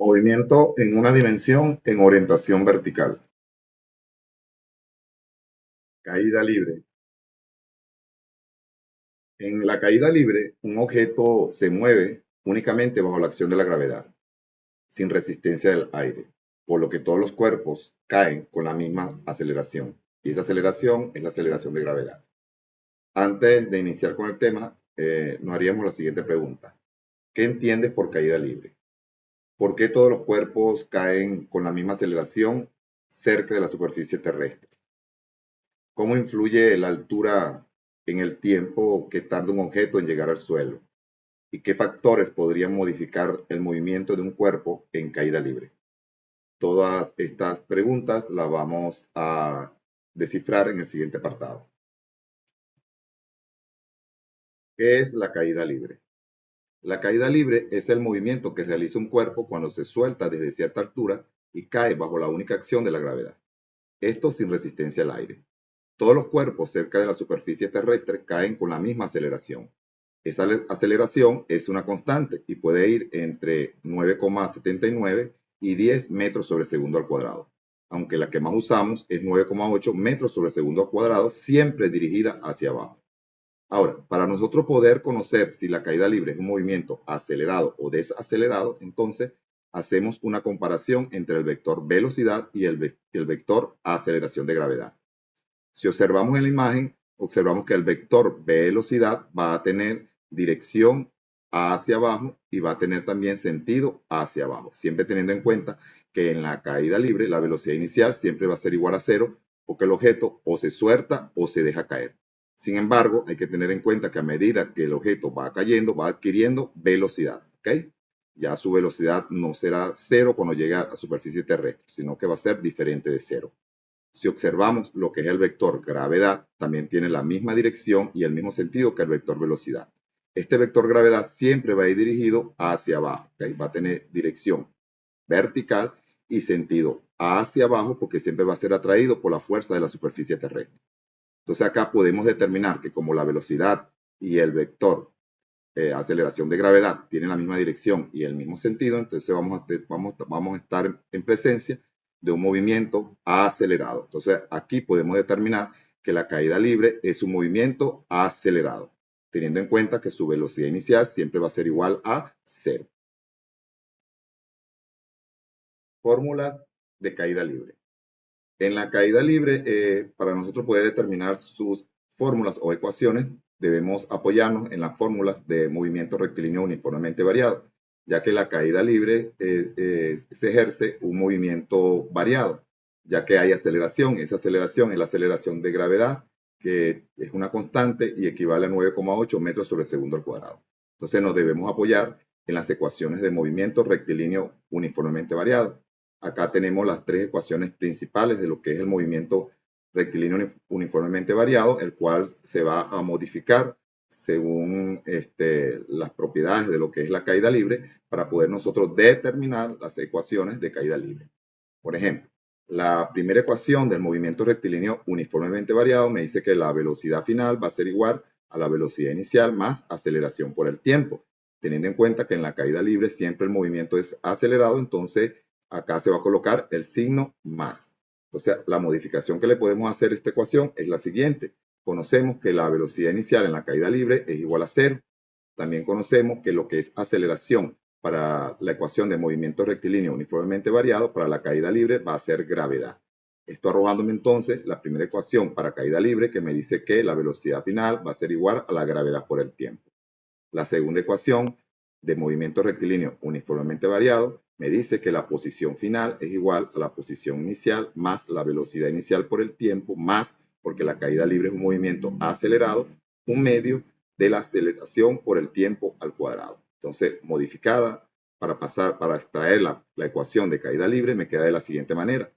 Movimiento en una dimensión en orientación vertical. Caída libre. En la caída libre, un objeto se mueve únicamente bajo la acción de la gravedad, sin resistencia del aire, por lo que todos los cuerpos caen con la misma aceleración. Y esa aceleración es la aceleración de gravedad. Antes de iniciar con el tema, nos haríamos la siguiente pregunta. ¿Qué entiendes por caída libre? ¿Por qué todos los cuerpos caen con la misma aceleración cerca de la superficie terrestre? ¿Cómo influye la altura en el tiempo que tarda un objeto en llegar al suelo? ¿Y qué factores podrían modificar el movimiento de un cuerpo en caída libre? Todas estas preguntas las vamos a descifrar en el siguiente apartado. ¿Qué es la caída libre? La caída libre es el movimiento que realiza un cuerpo cuando se suelta desde cierta altura y cae bajo la única acción de la gravedad. Esto sin resistencia al aire. Todos los cuerpos cerca de la superficie terrestre caen con la misma aceleración. Esa aceleración es una constante y puede ir entre 9,79 y 10 metros sobre segundo al cuadrado, aunque la que más usamos es 9,8 metros sobre segundo al cuadrado, siempre dirigida hacia abajo. Ahora, para nosotros poder conocer si la caída libre es un movimiento acelerado o desacelerado, entonces hacemos una comparación entre el vector velocidad y el vector aceleración de gravedad. Si observamos en la imagen, observamos que el vector velocidad va a tener dirección hacia abajo y va a tener también sentido hacia abajo, siempre teniendo en cuenta que en la caída libre la velocidad inicial siempre va a ser igual a cero porque el objeto o se suelta o se deja caer. Sin embargo, hay que tener en cuenta que a medida que el objeto va cayendo, va adquiriendo velocidad, ¿ok? Ya su velocidad no será cero cuando llegue a superficie terrestre, sino que va a ser diferente de cero. Si observamos lo que es el vector gravedad, también tiene la misma dirección y el mismo sentido que el vector velocidad. Este vector gravedad siempre va a ir dirigido hacia abajo, ¿okay? Va a tener dirección vertical y sentido hacia abajo porque siempre va a ser atraído por la fuerza de la superficie terrestre. Entonces acá podemos determinar que como la velocidad y el vector aceleración de gravedad tienen la misma dirección y el mismo sentido, entonces vamos a estar en presencia de un movimiento acelerado. Entonces aquí podemos determinar que la caída libre es un movimiento acelerado, teniendo en cuenta que su velocidad inicial siempre va a ser igual a cero. Fórmulas de caída libre. En la caída libre, para nosotros poder determinar sus fórmulas o ecuaciones, debemos apoyarnos en las fórmulas de movimiento rectilíneo uniformemente variado, ya que la caída libre se ejerce un movimiento variado, ya que hay aceleración. Esa aceleración es la aceleración de gravedad, que es una constante y equivale a 9,8 metros sobre segundo al cuadrado. Entonces nos debemos apoyar en las ecuaciones de movimiento rectilíneo uniformemente variado. Acá tenemos las tres ecuaciones principales de lo que es el movimiento rectilíneo uniformemente variado, el cual se va a modificar según las propiedades de lo que es la caída libre para poder nosotros determinar las ecuaciones de caída libre. Por ejemplo, la primera ecuación del movimiento rectilíneo uniformemente variado me dice que la velocidad final va a ser igual a la velocidad inicial más aceleración por el tiempo. Teniendo en cuenta que en la caída libre siempre el movimiento es acelerado, entonces acá se va a colocar el signo más. O sea, la modificación que le podemos hacer a esta ecuación es la siguiente. Conocemos que la velocidad inicial en la caída libre es igual a cero. También conocemos que lo que es aceleración para la ecuación de movimiento rectilíneo uniformemente variado para la caída libre va a ser gravedad. Esto arrojándome entonces la primera ecuación para caída libre que me dice que la velocidad final va a ser igual a la gravedad por el tiempo. La segunda ecuación de movimiento rectilíneo uniformemente variado me dice que la posición final es igual a la posición inicial más la velocidad inicial por el tiempo más, porque la caída libre es un movimiento acelerado, un medio de la aceleración por el tiempo al cuadrado. Entonces, modificada para extraer la ecuación de caída libre, me queda de la siguiente manera.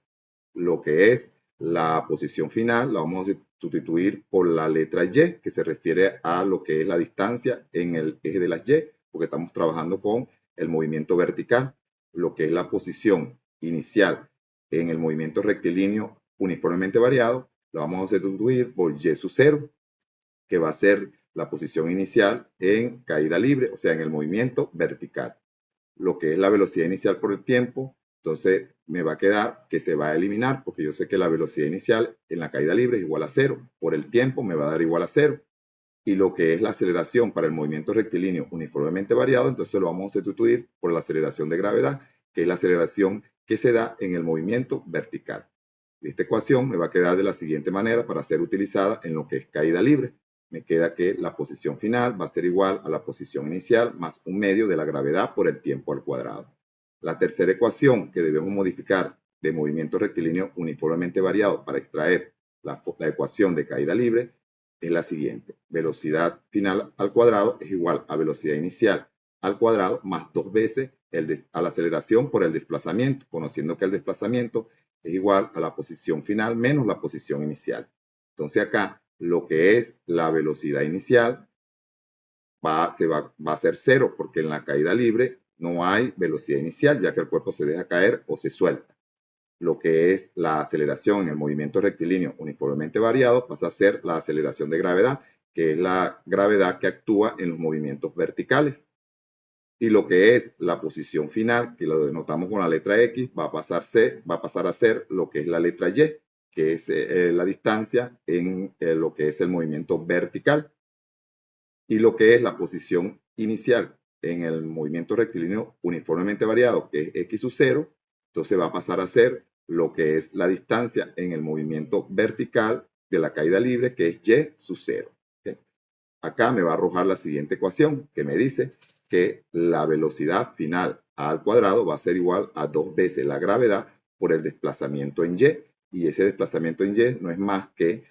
Lo que es la posición final la vamos a sustituir por la letra Y, que se refiere a lo que es la distancia en el eje de las Y, porque estamos trabajando con el movimiento vertical. Lo que es la posición inicial en el movimiento rectilíneo uniformemente variado, la vamos a sustituir por Y sub 0, que va a ser la posición inicial en caída libre, o sea, en el movimiento vertical. lo que es la velocidad inicial por el tiempo, entonces me va a quedar que se va a eliminar porque yo sé que la velocidad inicial en la caída libre es igual a 0. Por el tiempo me va a dar igual a 0. Y lo que es la aceleración para el movimiento rectilíneo uniformemente variado, entonces lo vamos a sustituir por la aceleración de gravedad, que es la aceleración que se da en el movimiento vertical. Esta ecuación me va a quedar de la siguiente manera para ser utilizada en lo que es caída libre. Me queda que la posición final va a ser igual a la posición inicial más un medio de la gravedad por el tiempo al cuadrado. La tercera ecuación que debemos modificar de movimiento rectilíneo uniformemente variado para extraer la ecuación de caída libre es la siguiente. Velocidad final al cuadrado es igual a velocidad inicial al cuadrado más 2 veces a la aceleración por el desplazamiento, conociendo que el desplazamiento es igual a la posición final menos la posición inicial. Entonces acá lo que es la velocidad inicial va a ser 0 porque en la caída libre no hay velocidad inicial ya que el cuerpo se deja caer o se suelta. Lo que es la aceleración en el movimiento rectilíneo uniformemente variado pasa a ser la aceleración de gravedad, que es la gravedad que actúa en los movimientos verticales. Y lo que es la posición final, que lo denotamos con la letra X, va a pasar a ser lo que es la letra Y, que es la distancia en lo que es el movimiento vertical. Y lo que es la posición inicial en el movimiento rectilíneo uniformemente variado, que es X sub 0, entonces va a pasar a ser lo que es la distancia en el movimiento vertical de la caída libre, que es Y sub 0. ¿Okay? Acá me va a arrojar la siguiente ecuación, que me dice que la velocidad final al cuadrado va a ser igual a 2 veces la gravedad por el desplazamiento en Y. Y ese desplazamiento en Y no es más que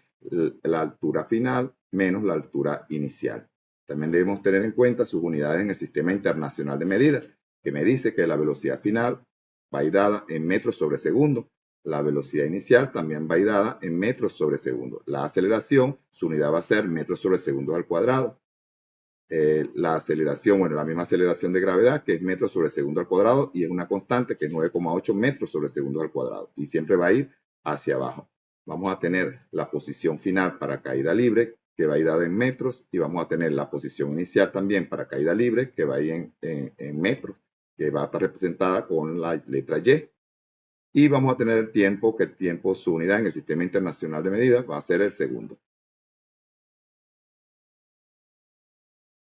la altura final menos la altura inicial. También debemos tener en cuenta sus unidades en el Sistema Internacional de Medidas, que me dice que la velocidad final va a ir dada en metros sobre segundo. La velocidad inicial también va a ir dada en metros sobre segundo. La aceleración, su unidad va a ser metros sobre segundo al cuadrado. La aceleración, bueno, la misma aceleración de gravedad, que es metros sobre segundo al cuadrado, y es una constante que es 9,8 metros sobre segundo al cuadrado, y siempre va a ir hacia abajo. Vamos a tener la posición final para caída libre, que va a ir dada en metros, y vamos a tener la posición inicial también para caída libre, que va a ir en metros, que va a estar representada con la letra Y. Y vamos a tener el tiempo, que el tiempo, su unidad en el Sistema Internacional de Medidas, va a ser el segundo.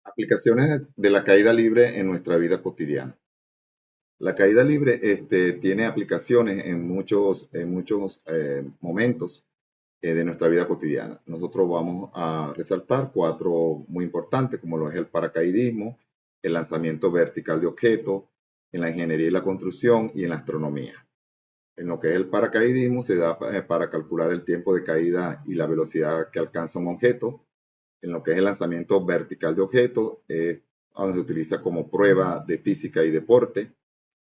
Aplicaciones de la caída libre en nuestra vida cotidiana. La caída libre tiene aplicaciones en muchos momentos de nuestra vida cotidiana. Nosotros vamos a resaltar 4 muy importantes, como lo es el paracaidismo, el lanzamiento vertical de objetos, en la ingeniería y la construcción y en la astronomía. En lo que es el paracaidismo se da para calcular el tiempo de caída y la velocidad que alcanza un objeto. En lo que es el lanzamiento vertical de objetos, donde se utiliza como prueba de física y deporte.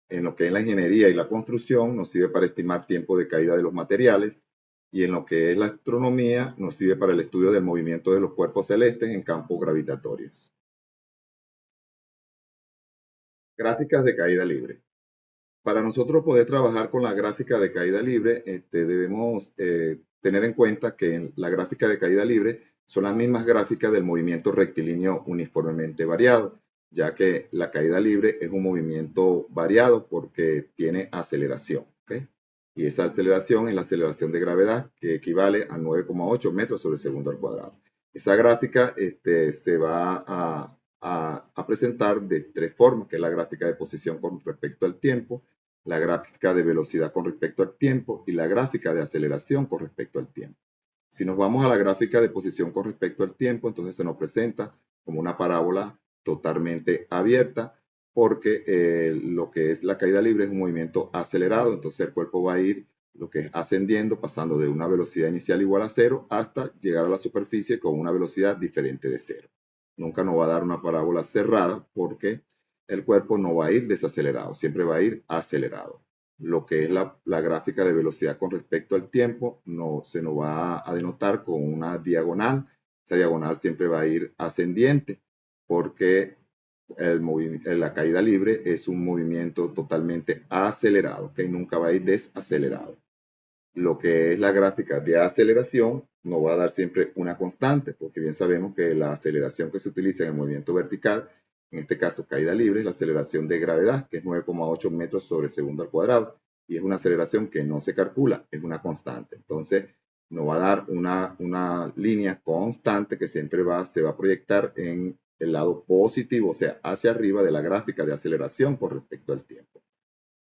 En lo que es la ingeniería y la construcción, nos sirve para estimar tiempo de caída de los materiales. Y en lo que es la astronomía, nos sirve para el estudio del movimiento de los cuerpos celestes en campos gravitatorios. Gráficas de caída libre. Para nosotros poder trabajar con la gráfica de caída libre, debemos tener en cuenta que la gráfica de caída libre son las mismas gráficas del movimiento rectilíneo uniformemente variado, ya que la caída libre es un movimiento variado porque tiene aceleración. ¿Okay? Y esa aceleración es la aceleración de gravedad, que equivale a 9,8 metros sobre segundo al cuadrado. Esa gráfica se va a presentar de 3 formas, que es la gráfica de posición con respecto al tiempo, la gráfica de velocidad con respecto al tiempo y la gráfica de aceleración con respecto al tiempo. Si nos vamos a la gráfica de posición con respecto al tiempo, entonces se nos presenta como una parábola totalmente abierta, porque lo que es la caída libre es un movimiento acelerado, entonces el cuerpo va a ir lo que es ascendiendo, pasando de una velocidad inicial igual a 0 hasta llegar a la superficie con una velocidad diferente de 0. Nunca nos va a dar una parábola cerrada porque el cuerpo no va a ir desacelerado, siempre va a ir acelerado. Lo que es la gráfica de velocidad con respecto al tiempo se nos va a denotar con una diagonal. Esa diagonal siempre va a ir ascendiente porque la caída libre es un movimiento totalmente acelerado, que nunca va a ir desacelerado. Lo que es la gráfica de aceleración nos va a dar siempre una constante, porque bien sabemos que la aceleración que se utiliza en el movimiento vertical en este caso caída libre, es la aceleración de gravedad, que es 9,8 metros sobre segundo al cuadrado, y es una aceleración que no se calcula, es una constante. Entonces, nos va a dar una línea constante que siempre se va a proyectar en el lado positivo, o sea, hacia arriba de la gráfica de aceleración con respecto al tiempo.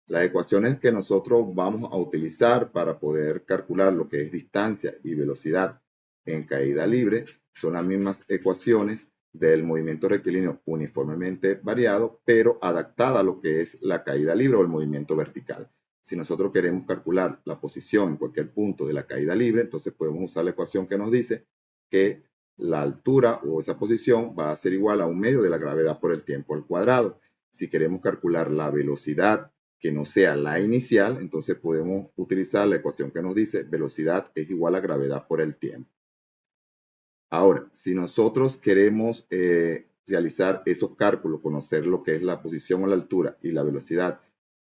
Las ecuaciones que nosotros vamos a utilizar para poder calcular lo que es distancia y velocidad en caída libre son las mismas ecuaciones del movimiento rectilíneo uniformemente variado, pero adaptada a lo que es la caída libre o el movimiento vertical. Si nosotros queremos calcular la posición en cualquier punto de la caída libre, entonces podemos usar la ecuación que nos dice que la altura o esa posición va a ser igual a un medio de la gravedad por el tiempo al cuadrado. Si queremos calcular la velocidad que no sea la inicial, entonces podemos utilizar la ecuación que nos dice velocidad es igual a gravedad por el tiempo. Ahora, si nosotros queremos realizar esos cálculos, conocer lo que es la posición o la altura y la velocidad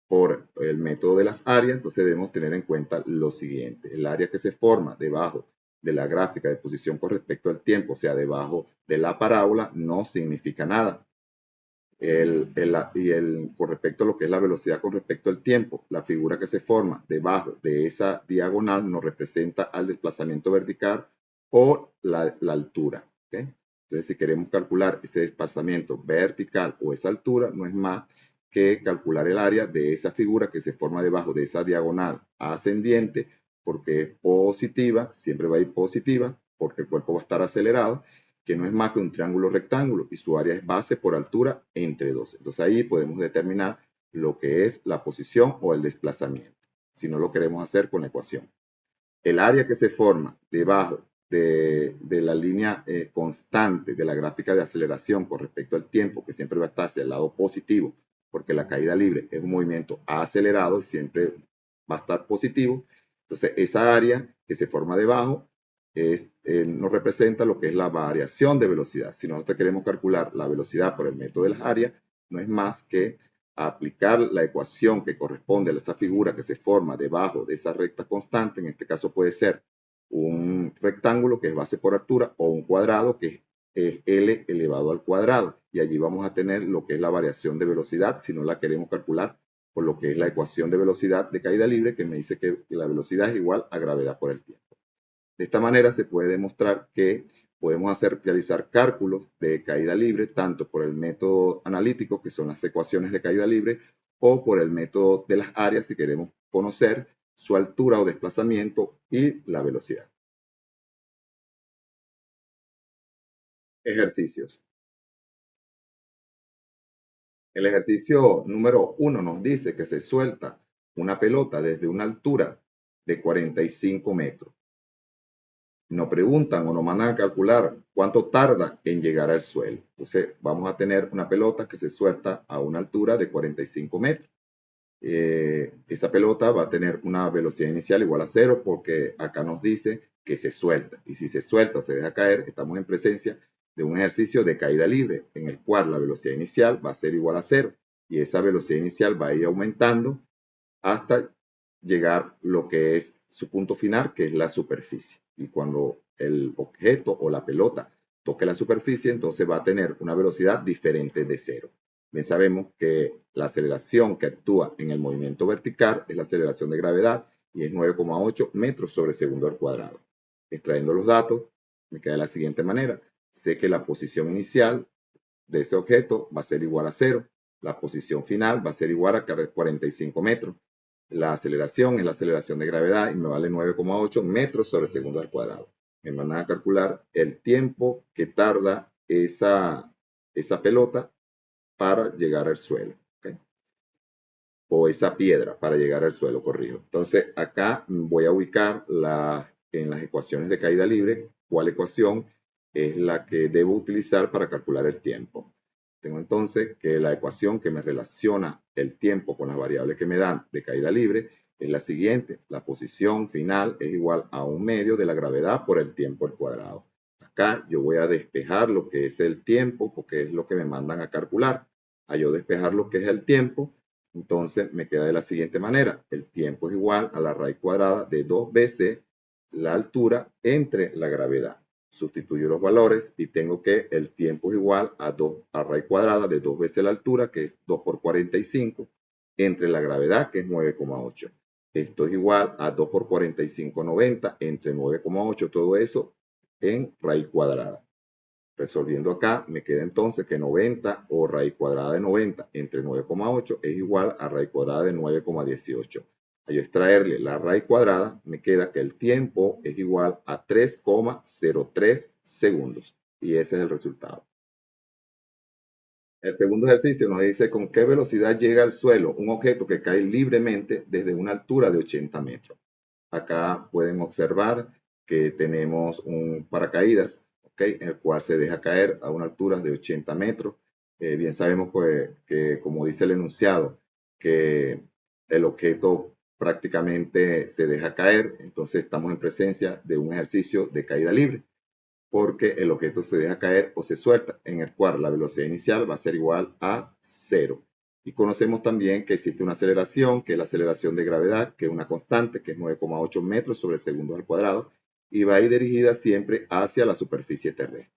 por el método de las áreas, entonces debemos tener en cuenta lo siguiente. El área que se forma debajo de la gráfica de posición con respecto al tiempo, o sea, debajo de la parábola, no significa nada. Con respecto a lo que es la velocidad con respecto al tiempo, la figura que se forma debajo de esa diagonal nos representa al desplazamiento vertical o la altura. ¿Okay? Entonces, si queremos calcular ese desplazamiento vertical o esa altura, no es más que calcular el área de esa figura que se forma debajo de esa diagonal ascendiente, porque es positiva, siempre va a ir positiva, porque el cuerpo va a estar acelerado, que no es más que un triángulo rectángulo y su área es base por altura entre 2. Entonces ahí podemos determinar lo que es la posición o el desplazamiento, si no lo queremos hacer con la ecuación. El área que se forma debajo de la línea constante de la gráfica de aceleración con respecto al tiempo, que siempre va a estar hacia el lado positivo, porque la caída libre es un movimiento acelerado y siempre va a estar positivo. Entonces, esa área que se forma debajo nos representa lo que es la variación de velocidad. Si nosotros queremos calcular la velocidad por el método de las áreas, no es más que aplicar la ecuación que corresponde a esa figura que se forma debajo de esa recta constante. En este caso puede ser un rectángulo que es base por altura o un cuadrado que es L elevado al cuadrado. Y allí vamos a tener lo que es la variación de velocidad si no la queremos calcular por lo que es la ecuación de velocidad de caída libre que me dice que la velocidad es igual a gravedad por el tiempo. De esta manera se puede demostrar que podemos realizar cálculos de caída libre tanto por el método analítico, que son las ecuaciones de caída libre, o por el método de las áreas si queremos conocer su altura o desplazamiento y la velocidad. Ejercicios. El ejercicio número 1 nos dice que se suelta una pelota desde una altura de 45 metros. Nos preguntan o nos mandan a calcular cuánto tarda en llegar al suelo. Entonces vamos a tener una pelota que se suelta a una altura de 45 metros. Esa pelota va a tener una velocidad inicial igual a 0 porque acá nos dice que se suelta. Y si se suelta o se deja caer, estamos en presencia de un ejercicio de caída libre en el cual la velocidad inicial va a ser igual a 0 y esa velocidad inicial va a ir aumentando hasta llegar lo que es su punto final, que es la superficie. Y cuando el objeto o la pelota toque la superficie, entonces va a tener una velocidad diferente de 0. Bien sabemos que la aceleración que actúa en el movimiento vertical es la aceleración de gravedad y es 9,8 metros sobre segundo al cuadrado. Extrayendo los datos, me queda de la siguiente manera. Sé que la posición inicial de ese objeto va a ser igual a 0. La posición final va a ser igual a 45 metros. La aceleración es la aceleración de gravedad y me vale 9,8 metros sobre segundo al cuadrado. Me mandan a calcular el tiempo que tarda esa pelota para llegar al suelo. ¿Okay? O esa piedra para llegar al suelo, corrijo. Entonces, acá voy a ubicar en las ecuaciones de caída libre cuál ecuación es la que debo utilizar para calcular el tiempo. Tengo entonces que la ecuación que me relaciona el tiempo con las variables que me dan de caída libre es la siguiente. La posición final es igual a un medio de la gravedad por el tiempo al cuadrado. Acá yo voy a despejar lo que es el tiempo porque es lo que me mandan a calcular. A yo despejar lo que es el tiempo, entonces me queda de la siguiente manera. El tiempo es igual a la raíz cuadrada de 2 veces la altura entre la gravedad. Sustituyo los valores y tengo que el tiempo es igual a 2 a raíz cuadrada de 2 veces la altura, que es 2 por 45, entre la gravedad, que es 9,8. Esto es igual a 2 por 45, 90, entre 9,8, todo eso en raíz cuadrada. Resolviendo acá, me queda entonces que 90 o raíz cuadrada de 90 entre 9,8 es igual a raíz cuadrada de 9,18. Al yo extraerle la raíz cuadrada, me queda que el tiempo es igual a 3,03 segundos. Y ese es el resultado. El segundo ejercicio nos dice con qué velocidad llega al suelo un objeto que cae libremente desde una altura de 80 metros. Acá pueden observar que tenemos un paracaídas, ¿okay?, el cual se deja caer a una altura de 80 metros. Bien sabemos que, como dice el enunciado, que el objeto prácticamente se deja caer, entonces estamos en presencia de un ejercicio de caída libre, porque el objeto se deja caer o se suelta, en el cual la velocidad inicial va a ser igual a 0. Y conocemos también que existe una aceleración, que es la aceleración de gravedad, que es una constante, que es 9,8 metros sobre segundos al cuadrado, y va a ir dirigida siempre hacia la superficie terrestre.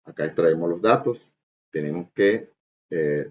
Acá extraemos los datos. Tenemos que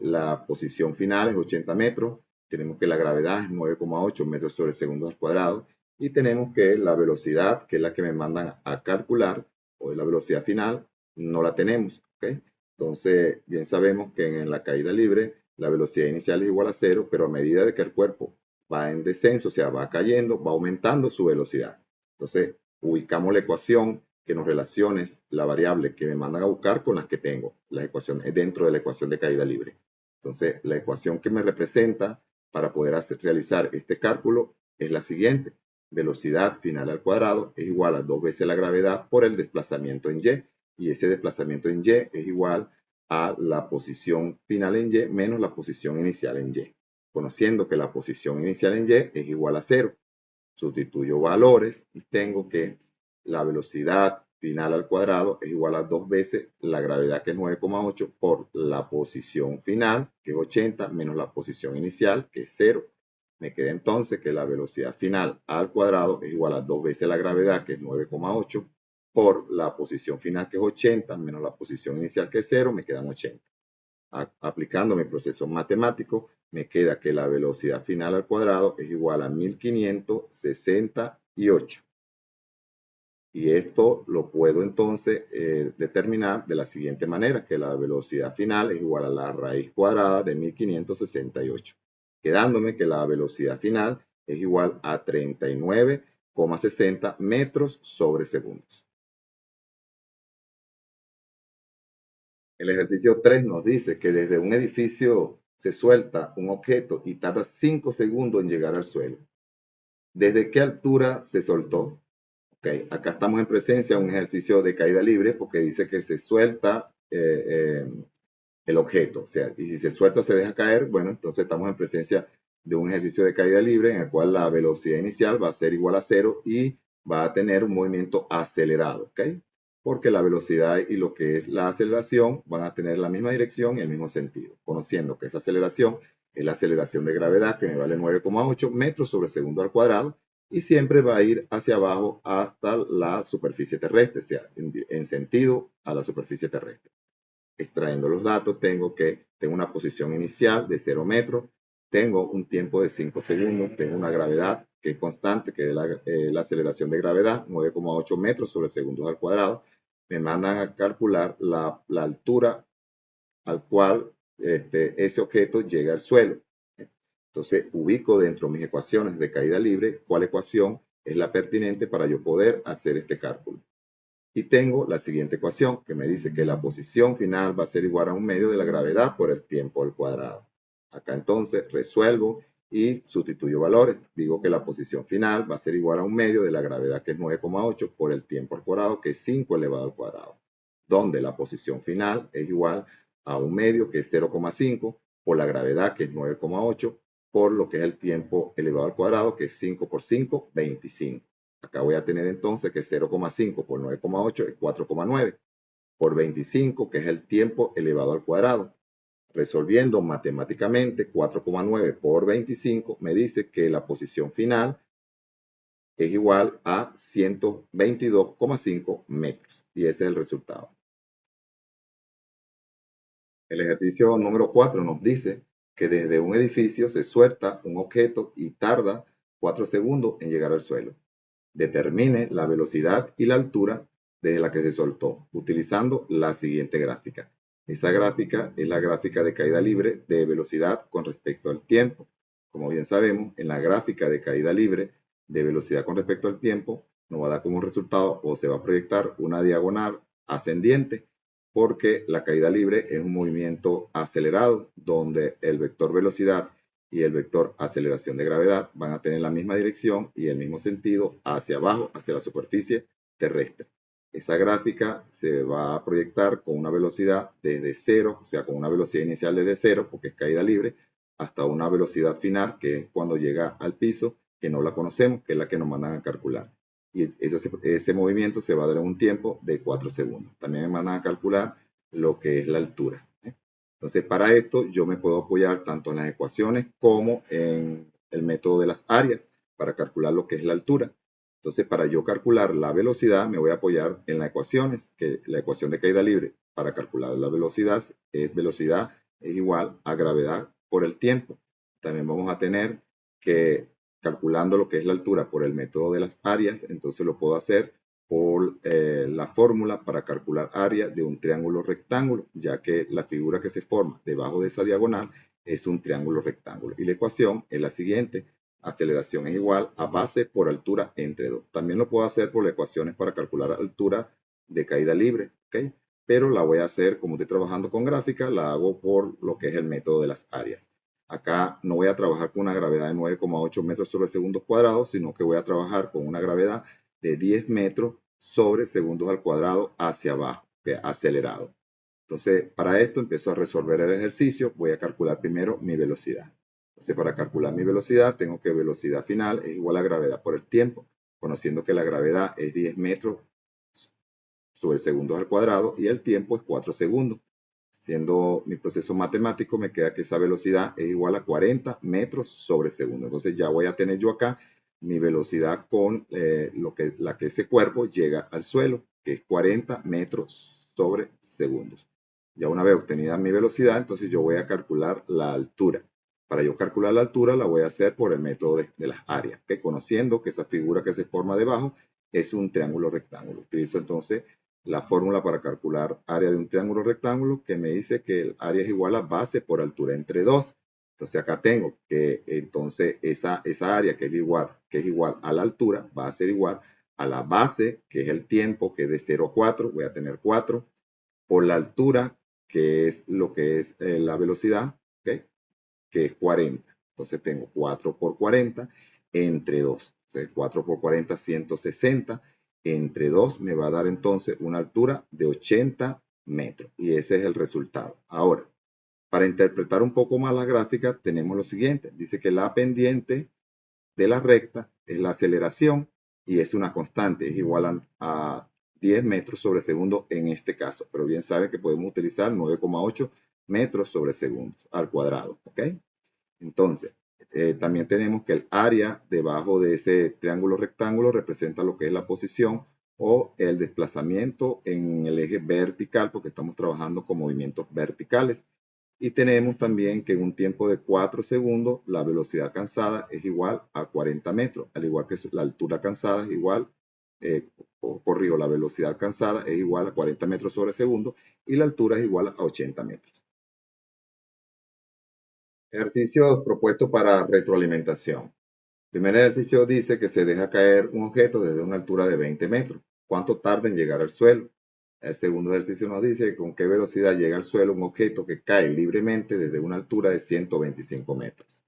la posición final es 80 metros, tenemos que la gravedad es 9,8 metros sobre segundos al cuadrado, y tenemos que la velocidad, que es la que me mandan a calcular, o la velocidad final, no la tenemos. ¿Okay? Entonces, bien sabemos que en la caída libre la velocidad inicial es igual a 0, pero a medida de que el cuerpo va en descenso, o sea, va cayendo, va aumentando su velocidad. Entonces, ubicamos la ecuación que nos relacione la variable que me mandan a buscar con las que tengo, las ecuaciones dentro de la ecuación de caída libre. Entonces, la ecuación que me representa para poder realizar este cálculo es la siguiente. Velocidad final al cuadrado es igual a 2 veces la gravedad por el desplazamiento en y. Y ese desplazamiento en y es igual a la posición final en y menos la posición inicial en y. Conociendo que la posición inicial en y es igual a 0. Sustituyo valores y tengo que la velocidad final al cuadrado es igual a 2 veces la gravedad, que es 9,8, por la posición final, que es 80, menos la posición inicial, que es 0. Me queda entonces que la velocidad final al cuadrado es igual a 2 veces la gravedad, que es 9,8, por la posición final, que es 80, menos la posición inicial, que es 0, me quedan 80. Aplicando mi proceso matemático, me queda que la velocidad final al cuadrado es igual a 1568. Y esto lo puedo entonces determinar de la siguiente manera, que la velocidad final es igual a la raíz cuadrada de 1568, quedándome que la velocidad final es igual a 39,60 metros sobre segundos. El ejercicio 3 nos dice que desde un edificio se suelta un objeto y tarda 5 segundos en llegar al suelo. ¿Desde qué altura se soltó? Okay. Acá estamos en presencia de un ejercicio de caída libre porque dice que se suelta el objeto. O sea, y si se suelta se deja caer, bueno, entonces estamos en presencia de un ejercicio de caída libre en el cual la velocidad inicial va a ser igual a 0 y va a tener un movimiento acelerado. ¿Okay? Porque la velocidad y lo que es la aceleración van a tener la misma dirección y el mismo sentido, conociendo que esa aceleración es la aceleración de gravedad, que me vale 9,8 metros sobre segundo al cuadrado, y siempre va a ir hacia abajo hasta la superficie terrestre, o sea, en sentido a la superficie terrestre. Extrayendo los datos, tengo una posición inicial de 0 metros, tengo un tiempo de 5 segundos, tengo una gravedad que es constante, que es la aceleración de gravedad, 9,8 metros sobre segundos al cuadrado. Me mandan a calcular la altura al cual ese objeto llega al suelo. Entonces, ubico dentro de mis ecuaciones de caída libre cuál ecuación es la pertinente para yo poder hacer este cálculo. Y tengo la siguiente ecuación que me dice que la posición final va a ser igual a un medio de la gravedad por el tiempo al cuadrado. Acá entonces resuelvo y sustituyo valores. Digo que la posición final va a ser igual a un medio de la gravedad, que es 9,8, por el tiempo al cuadrado, que es 5 elevado al cuadrado. Donde la posición final es igual a un medio, que es 0,5, por la gravedad, que es 9,8, por lo que es el tiempo elevado al cuadrado, que es 5 por 5, 25. Acá voy a tener entonces que 0,5 por 9,8 es 4,9 por 25, que es el tiempo elevado al cuadrado. Resolviendo matemáticamente, 4,9 por 25 me dice que la posición final es igual a 122,5 metros. Y ese es el resultado. El ejercicio número 4 nos dice que desde un edificio se suelta un objeto y tarda 4 segundos en llegar al suelo. Determine la velocidad y la altura desde la que se soltó, utilizando la siguiente gráfica. Esa gráfica es la gráfica de caída libre de velocidad con respecto al tiempo. Como bien sabemos, en la gráfica de caída libre de velocidad con respecto al tiempo, nos va a dar como resultado o se va a proyectar una diagonal ascendiente, porque la caída libre es un movimiento acelerado donde el vector velocidad y el vector aceleración de gravedad van a tener la misma dirección y el mismo sentido hacia abajo, hacia la superficie terrestre. Esa gráfica se va a proyectar con una velocidad desde cero, o sea, con una velocidad inicial desde cero, porque es caída libre, hasta una velocidad final, que es cuando llega al piso, que no la conocemos, que es la que nos mandan a calcular. Y ese movimiento se va a dar en un tiempo de 4 segundos. También me mandan a calcular lo que es la altura. Entonces, para esto yo me puedo apoyar tanto en las ecuaciones como en el método de las áreas para calcular lo que es la altura. Entonces, para yo calcular la velocidad, me voy a apoyar en las ecuaciones, que la ecuación de caída libre para calcular la velocidad es igual a gravedad por el tiempo. También vamos a tener que, calculando lo que es la altura por el método de las áreas, entonces lo puedo hacer por la fórmula para calcular área de un triángulo rectángulo, ya que la figura que se forma debajo de esa diagonal es un triángulo rectángulo. Y la ecuación es la siguiente: aceleración es igual a base por altura entre 2. También lo puedo hacer por las ecuaciones para calcular altura de caída libre, ¿ok? Pero la voy a hacer, como estoy trabajando con gráfica, la hago por lo que es el método de las áreas. Acá no voy a trabajar con una gravedad de 9,8 metros sobre segundos cuadrados, sino que voy a trabajar con una gravedad de 10 metros sobre segundos al cuadrado hacia abajo, que acelerado. Entonces, para esto empiezo a resolver el ejercicio. Voy a calcular primero mi velocidad. Entonces, para calcular mi velocidad, tengo que velocidad final es igual a gravedad por el tiempo, conociendo que la gravedad es 10 metros sobre segundos al cuadrado y el tiempo es 4 segundos. Siendo mi proceso matemático, me queda que esa velocidad es igual a 40 metros sobre segundo. Entonces, ya voy a tener yo acá mi velocidad con la que ese cuerpo llega al suelo, que es 40 metros sobre segundos. Ya una vez obtenida mi velocidad, entonces yo voy a calcular la altura. Para yo calcular la altura la voy a hacer por el método de las áreas, que conociendo que esa figura que se forma debajo es un triángulo rectángulo. Utilizo entonces la fórmula para calcular área de un triángulo rectángulo, que me dice que el área es igual a base por altura entre 2. Entonces acá tengo que entonces esa área que es igual a la altura va a ser igual a la base, que es el tiempo, que es de 0 a 4, voy a tener 4, por la altura, que es lo que es la velocidad, ¿okay? Que es 40. Entonces tengo 4 por 40 entre 2. Entonces 4 por 40, 160. Entre 2 me va a dar entonces una altura de 80 metros. Y ese es el resultado. Ahora, para interpretar un poco más la gráfica, tenemos lo siguiente. Dice que la pendiente de la recta es la aceleración y es una constante, es igual a 10 metros sobre segundo en este caso. Pero bien sabe que podemos utilizar 9,8 metros sobre segundos al cuadrado. ¿Ok? Entonces, también tenemos que el área debajo de ese triángulo rectángulo representa lo que es la posición o el desplazamiento en el eje vertical, porque estamos trabajando con movimientos verticales. Y tenemos también que en un tiempo de 4 segundos, la velocidad alcanzada es igual a 40 metros, al igual que la altura alcanzada es igual, corrijo, la velocidad alcanzada es igual a 40 metros sobre segundo y la altura es igual a 80 metros. Ejercicio propuesto para retroalimentación. El primer ejercicio dice que se deja caer un objeto desde una altura de 20 metros. ¿Cuánto tarda en llegar al suelo? El segundo ejercicio nos dice con qué velocidad llega al suelo un objeto que cae libremente desde una altura de 125 metros.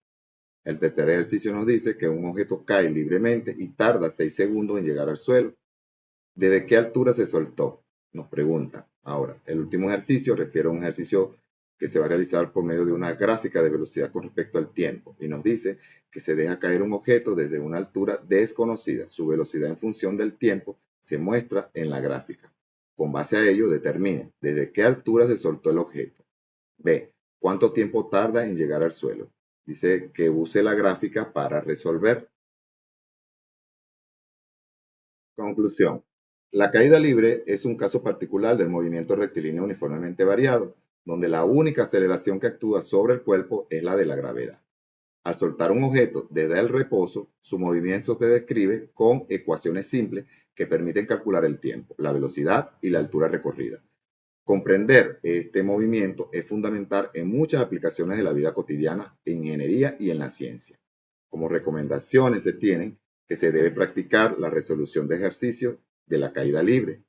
El tercer ejercicio nos dice que un objeto cae libremente y tarda 6 segundos en llegar al suelo. ¿Desde qué altura se soltó? Nos pregunta. Ahora, el último ejercicio refiere a un ejercicio que se va a realizar por medio de una gráfica de velocidad con respecto al tiempo y nos dice que se deja caer un objeto desde una altura desconocida. Su velocidad en función del tiempo se muestra en la gráfica. Con base a ello, determine desde qué altura se soltó el objeto. B. ¿Cuánto tiempo tarda en llegar al suelo? Dice que use la gráfica para resolver. Conclusión. La caída libre es un caso particular del movimiento rectilíneo uniformemente variado, donde la única aceleración que actúa sobre el cuerpo es la de la gravedad. Al soltar un objeto desde el reposo, su movimiento se describe con ecuaciones simples que permiten calcular el tiempo, la velocidad y la altura recorrida. Comprender este movimiento es fundamental en muchas aplicaciones de la vida cotidiana, en ingeniería y en la ciencia. Como recomendaciones se tienen que se debe practicar la resolución de ejercicios de la caída libre,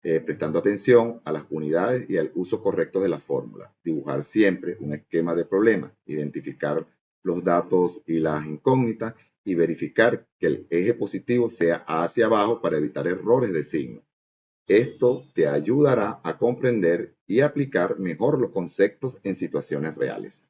prestando atención a las unidades y al uso correcto de la fórmula, dibujar siempre un esquema de problema, identificar los datos y las incógnitas y verificar que el eje positivo sea hacia abajo para evitar errores de signo. Esto te ayudará a comprender y aplicar mejor los conceptos en situaciones reales.